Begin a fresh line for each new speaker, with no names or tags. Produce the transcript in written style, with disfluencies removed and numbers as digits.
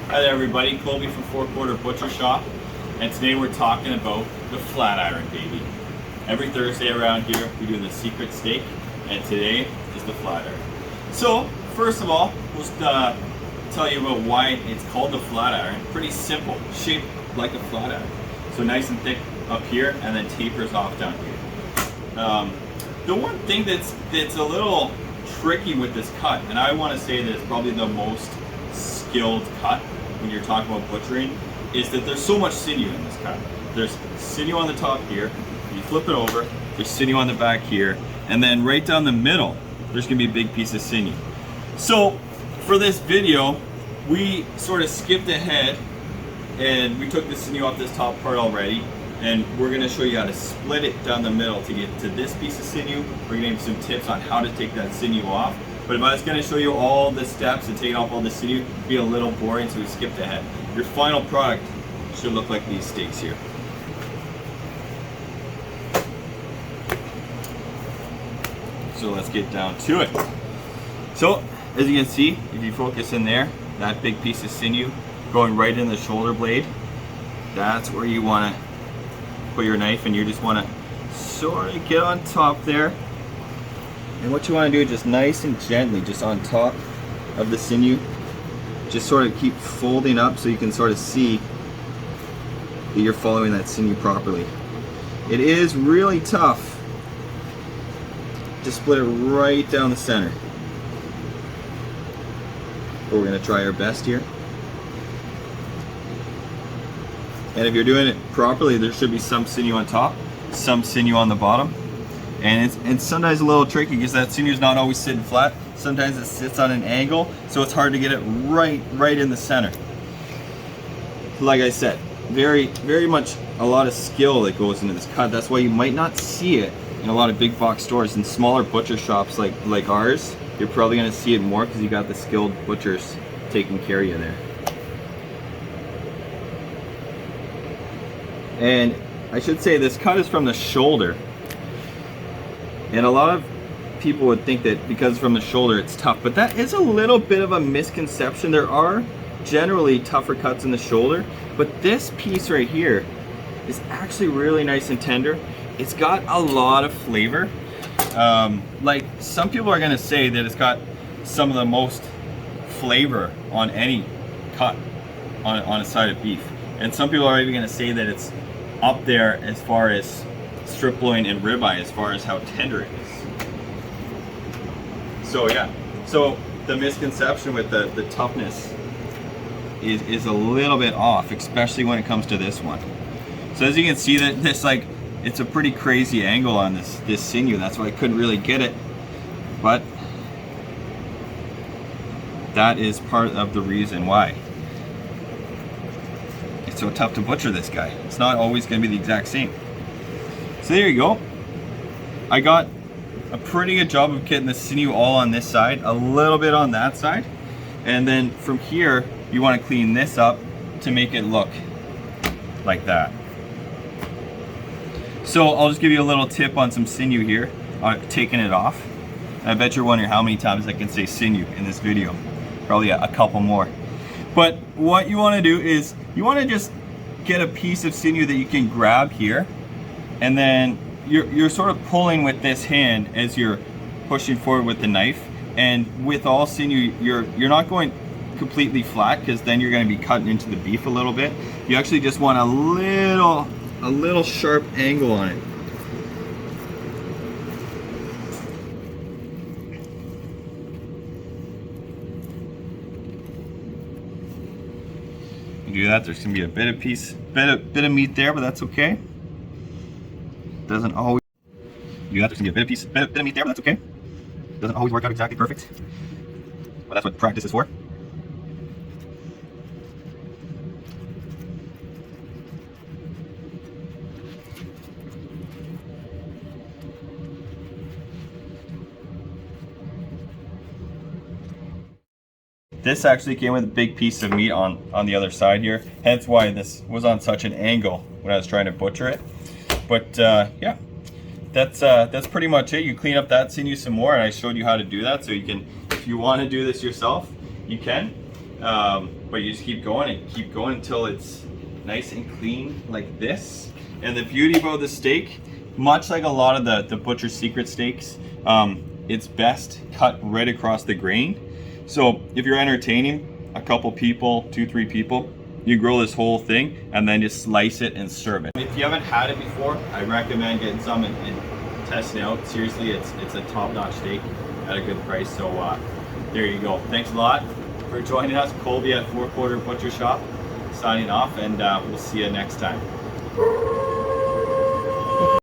Hi there everybody, Colby from Four Quarter Butcher Shop, and today we're talking about the flat iron, baby. Every Thursday around here we do the secret steak, and today is the flat iron. So first of all, we'll tell you about why it's called the flat iron. Pretty simple, shaped like a flat iron. So nice and thick up here, and then tapers off down here. The one thing that's a little tricky with this cut, and I want to say that it's probably the most skilled cut when you're talking about butchering, is that there's so much sinew in this cut. There's sinew on the top here, you flip it over, there's sinew on the back here, and then right down the middle, there's gonna be a big piece of sinew. So for this video, we sort of skipped ahead and we took the sinew off this top part already, and we're gonna show you how to split it down the middle to get to this piece of sinew. We're gonna give you some tips on how to take that sinew off. But if I was gonna show you all the steps and take off all the sinew, it'd be a little boring, so we skipped ahead. Your final product should look like these steaks here. So let's get down to it. So, as you can see, if you focus in there, that big piece of sinew going right in the shoulder blade, that's where you wanna put your knife, and you just wanna sort of get on top there. And what you wanna do is just nice and gently, just on top of the sinew, just sort of keep folding up so you can sort of see that you're following that sinew properly. It is really tough to split it right down the center. But we're gonna try our best here. And if you're doing it properly, there should be some sinew on top, some sinew on the bottom. And it's sometimes a little tricky because that sinew is not always sitting flat. Sometimes it sits on an angle, so it's hard to get it right in the center. Like I said, very much a lot of skill that goes into this cut. That's why you might not see it in a lot of big box stores. In smaller butcher shops like ours, you're probably gonna see it more because you got the skilled butchers taking care of you there. And I should say this cut is from the shoulder. And a lot of people would think that because it's from the shoulder it's tough, but that is a little bit of a misconception. There are generally tougher cuts in the shoulder, but this piece right here is actually really nice and tender. It's got a lot of flavor. Like some people are gonna say that it's got some of the most flavor on any cut on a side of beef. And some people are even gonna say that it's up there as far as strip loin and ribeye, as far as how tender it is. So yeah, so the misconception with the toughness is a little bit off, especially when it comes to this one. So as you can see, that this, like, it's a pretty crazy angle on this sinew. That's why I couldn't really get it, but that is part of the reason why it's so tough to butcher this guy. It's not always going to be the exact same. So there you go. I got a pretty good job of getting the sinew all on this side, a little bit on that side, and then from here you want to clean this up to make it look like that. So I'll just give you a little tip on some sinew here, taking it off. And I bet you're wondering how many times I can say sinew in this video. Probably a couple more. But what you want to do is you want to just get a piece of sinew that you can grab here, and then you're sort of pulling with this hand as you're pushing forward with the knife. And with all sinew, you're not going completely flat, because then you're going to be cutting into the beef a little bit. You actually just want a little sharp angle on it. You do that, there's going to be a bit of meat there, but that's okay. Doesn't always do that. There's gonna be a bit of meat there, but that's okay. Doesn't always work out exactly perfect, but that's what practice is for. This actually came with a big piece of meat on the other side here, hence why this was on such an angle when I was trying to butcher it. But yeah, that's pretty much it. You clean up that sinew some more, and I showed you how to do that. So you can, if you want to do this yourself, you can. But you just keep going and keep going until it's nice and clean like this. And the beauty about the steak, much like a lot of the Butcher Secret steaks, it's best cut right across the grain. So if you're entertaining a couple people, 2-3 people, you grill this whole thing and then just slice it and serve it. If you haven't had it before, I recommend getting some and testing it out. Seriously, it's a top-notch steak at a good price. So there you go. Thanks a lot for joining us. Colby at Four Quarter Butcher Shop signing off, and we'll see you next time.